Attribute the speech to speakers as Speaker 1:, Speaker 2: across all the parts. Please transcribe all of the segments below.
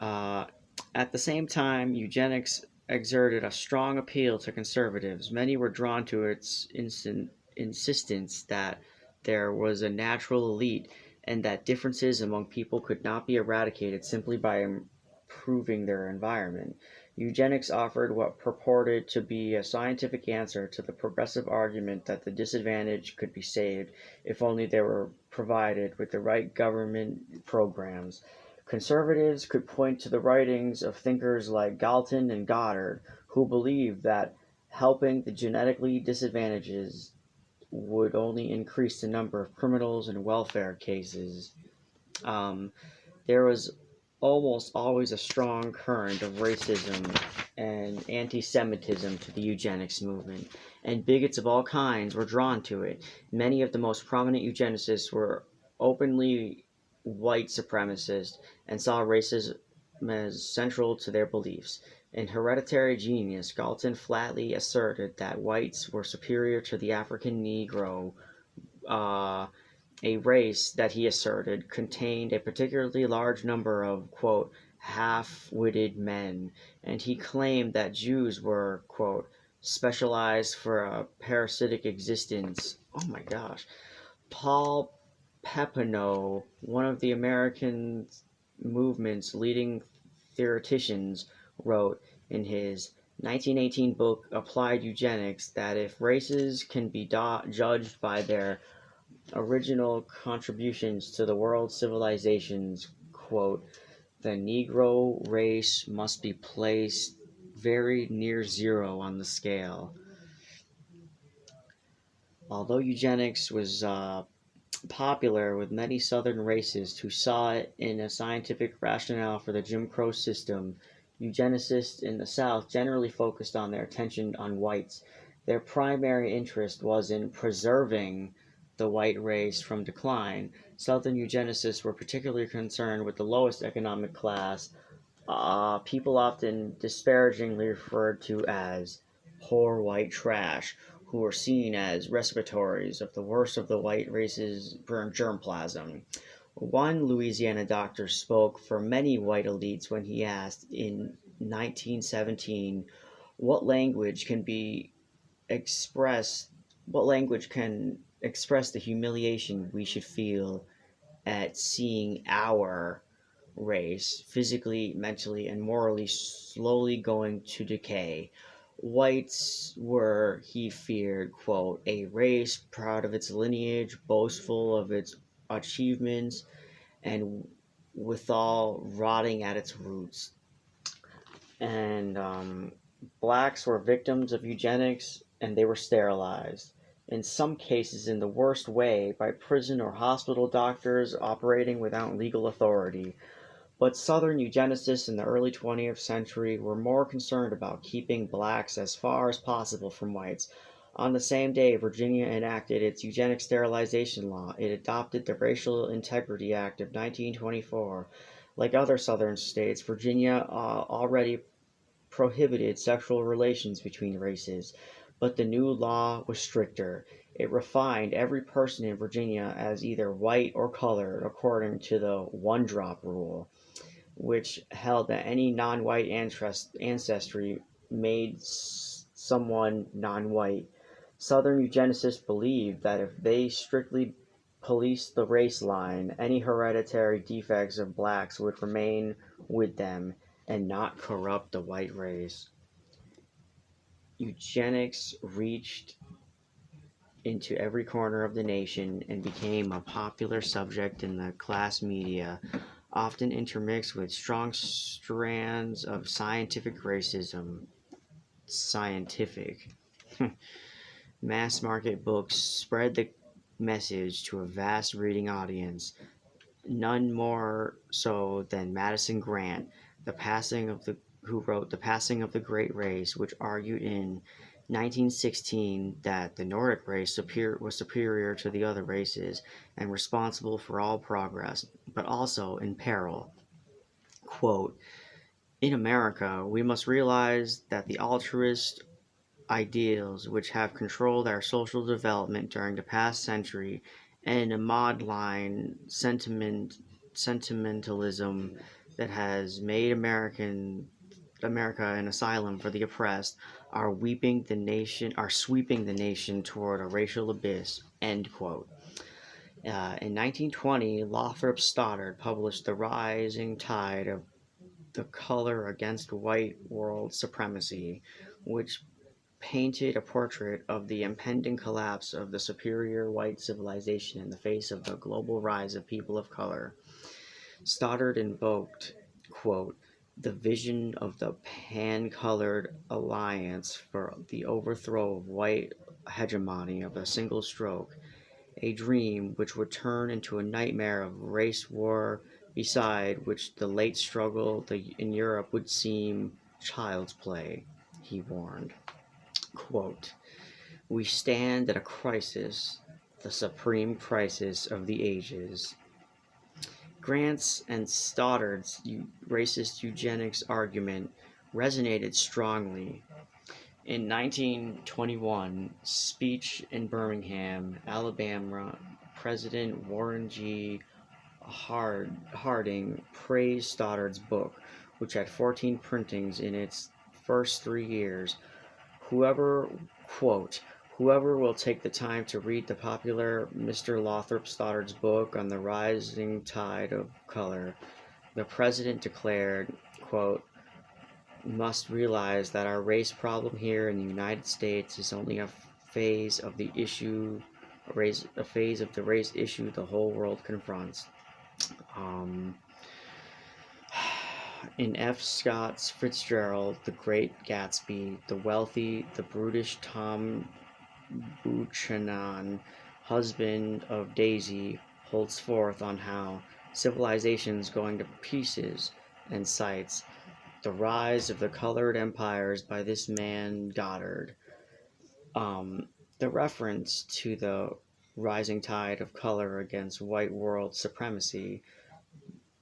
Speaker 1: Uh, at the same time, eugenics exerted a strong appeal to conservatives. Many were drawn to its insistence that there was a natural elite and that differences among people could not be eradicated simply by improving their environment. Eugenics offered what purported to be a scientific answer to the progressive argument that the disadvantaged could be saved if only they were provided with the right government programs. Conservatives could point to the writings of thinkers like Galton and Goddard, who believed that helping the genetically disadvantaged would only increase the number of criminals and welfare cases. Um, there was almost always a strong current of racism and anti Semitism to the eugenics movement, and bigots of all kinds were drawn to it. Many of the most prominent eugenicists were openly white supremacists and saw racism as central to their beliefs. In Hereditary Genius, Galton flatly asserted that whites were superior to the African Negro, uh, a race that he asserted contained a particularly large number of, quote, half witted men, and he claimed that Jews were, quote, specialized for a parasitic existence. Oh my gosh. Paul Papineau, one of the American movement's leading theoreticians, wrote in his 1918 book Applied Eugenics that if races can be judged by their original contributions to the world's civilizations, quote, the Negro race must be placed very near zero on the scale. Although eugenics was popular with many Southern racists who saw it in a scientific rationale for the Jim Crow system, eugenicists in the South generally focused on their attention on whites. Their primary interest was in preserving the white race from decline. Southern eugenicists were particularly concerned with the lowest economic class, people often disparagingly referred to as poor white trash, who were seen as reservoirs of the worst of the white race's germplasm. One Louisiana doctor spoke for many white elites when he asked in 1917 what language can be expressed what language can express the humiliation we should feel at seeing our race, physically, mentally, and morally, slowly going to decay. Whites were, he feared, quote, a race proud of its lineage, boastful of its achievements, and withal rotting at its roots. And blacks were victims of eugenics and they were sterilized. In some cases, in the worst way, by prison or hospital doctors operating without legal authority. But Southern eugenicists in the early 20th century were more concerned about keeping blacks as far as possible from whites. On the same day Virginia enacted its eugenic sterilization law, it adopted the Racial Integrity Act of 1924. Like other Southern states, Virginia already prohibited sexual relations between races, but the new law was stricter. It refined every person in Virginia as either white or colored according to the one drop rule, which held that any non-white ancestry made someone non-white. Southern eugenicists believed that if they strictly policed the race line, any hereditary defects of blacks would remain with them and not corrupt the white race. Eugenics reached into every corner of the nation and became a popular subject in the class media, often intermixed with strong strands of scientific racism. Scientific. Mass market books spread the message to a vast reading audience, none more so than Madison Grant, the passing of the who wrote The Passing of the Great Race, which argued in 1916 that the Nordic race was superior to the other races and responsible for all progress, but also in peril. Quote, in America, we must realize that the altruist ideals which have controlled our social development during the past century and a maudlin sentimentalism that has made America an asylum for the oppressed are sweeping the nation toward a racial abyss. End quote. In 1920, Lothrop Stoddard published The Rising Tide of the Color Against White World Supremacy, which painted a portrait of the impending collapse of the superior white civilization in the face of the global rise of people of color. Stoddard invoked, quote, the vision of the pan-colored alliance for the overthrow of white hegemony of a single stroke, a dream which would turn into a nightmare of race war, beside which the late struggle in Europe would seem child's play, he warned. Quote, we stand at a crisis, the supreme crisis of the ages. Grant's and Stoddard's racist eugenics argument resonated strongly. In 1921 speech in Birmingham, Alabama, President Warren G. Harding praised Stoddard's book, which had 14 printings in its first 3 years. Whoever, quote, whoever will take the time to read the popular Mr. Lothrop Stoddard's book on the rising tide of color, the president declared, quote, must realize that our race problem here in the United States is only a phase of the race issue the whole world confronts. Um, in F. Scott Fitzgerald, The Great Gatsby, the wealthy, the brutish Tom Buchanan, husband of Daisy, holds forth on how civilization's going to pieces and cites the rise of the colored empires by this man Goddard. Um, the reference to the rising tide of color against white world supremacy,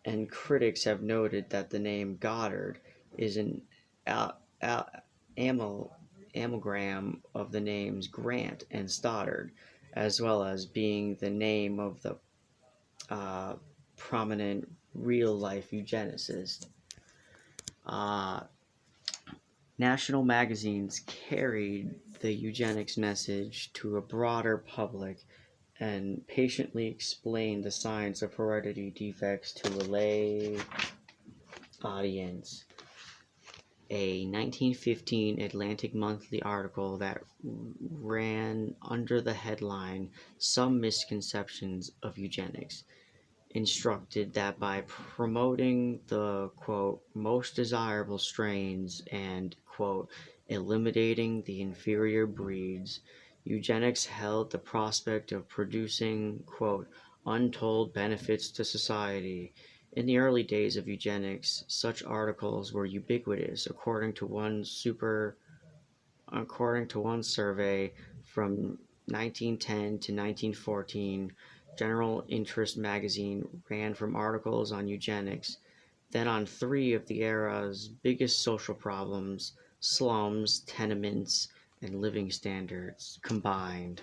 Speaker 1: and critics have noted that the name Goddard is an al- al- amal- amalgam of the names Grant and Stoddard, as well as being the name of the uh, prominent real life eugenicist. Uh, National magazines carried the eugenics message to a broader public and patiently explained the science of heredity defects to a lay audience. A 1915 Atlantic Monthly article that ran under the headline Some Misconceptions of Eugenics instructed that by promoting the, quote, most desirable strains and, quote, eliminating the inferior breeds, eugenics held the prospect of producing, quote, untold benefits to society. In the early days of eugenics, such articles were ubiquitous, according to one survey from 1910 to 1914. General Interest magazine ran from articles on eugenics, then on three of the era's biggest social problems: slums, tenements, and living standards combined.